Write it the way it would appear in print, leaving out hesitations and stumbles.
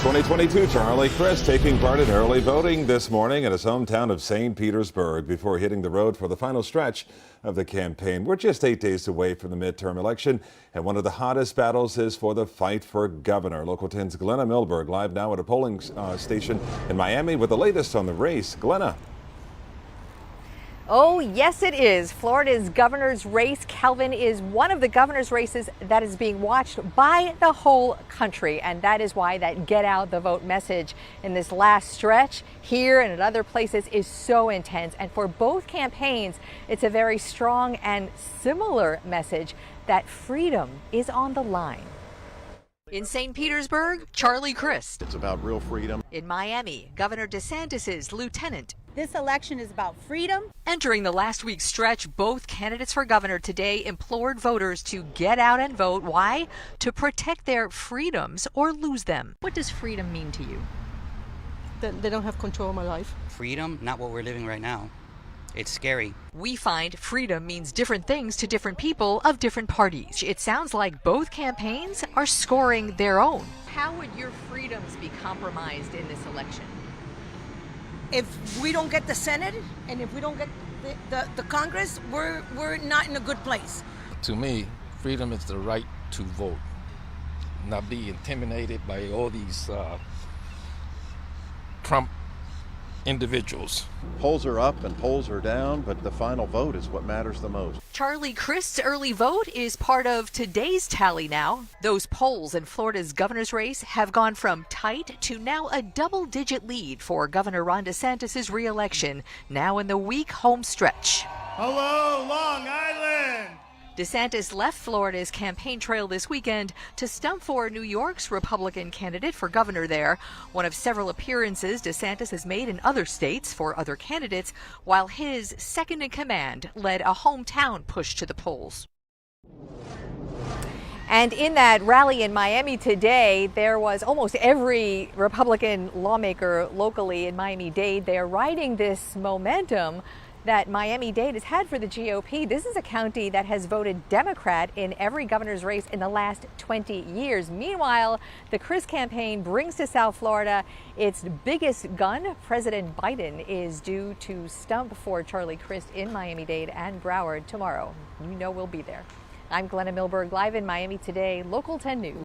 2022, Charlie Crist taking part in early voting this morning in his hometown of St. Petersburg before hitting the road for the final stretch of the campaign. We're just 8 days away from the midterm election, and one of the hottest battles is for the fight for governor. Local 10's Glenna Milberg live now at a polling station in Miami with the latest on the race. Glenna. Oh, yes, it is. Florida's governor's race, Calvin, is one of the governor's races that is being watched by the whole country. And that is why that get out the vote message in this last stretch here and at other places is so intense. And for both campaigns, it's a very strong and similar message that freedom is on the line. In St. Petersburg, Charlie Crist. It's about real freedom. In Miami, Governor DeSantis' lieutenant. This election is about freedom. Entering the last week's stretch, both candidates for governor today implored voters to get out and vote. Why? To protect their freedoms or lose them. What does freedom mean to you? That they don't have control of my life. Freedom, not what we're living right now. It's scary. We find freedom means different things to different people of different parties. It sounds like both campaigns are scoring their own. How would your freedoms be compromised in this election? If we don't get the Senate and if we don't get the Congress, we're not in a good place. To me, freedom is the right to vote, not be intimidated by all these Trump individuals. Polls are up and polls are down, but the final vote is what matters the most. Charlie Crist's early vote is part of today's tally now. Those polls in Florida's governor's race have gone from tight to now a double-digit lead for Governor Ron DeSantis' re-election, now in the week home stretch. Hello, Long Island! DeSantis left Florida's campaign trail this weekend to stump for New York's Republican candidate for governor there, one of several appearances DeSantis has made in other states for other candidates, while his second-in-command led a hometown push to the polls. And in that rally in Miami today, there was almost every Republican lawmaker locally in Miami-Dade. They are riding this momentum that Miami-Dade has had for the GOP. This is a county that has voted Democrat in every governor's race in the last 20 years. Meanwhile, the Crist campaign brings to South Florida its biggest gun. President Biden is due to stump for Charlie Crist in Miami-Dade and Broward tomorrow. You know we'll be there. I'm Glenna Milberg, live in Miami today, Local 10 News.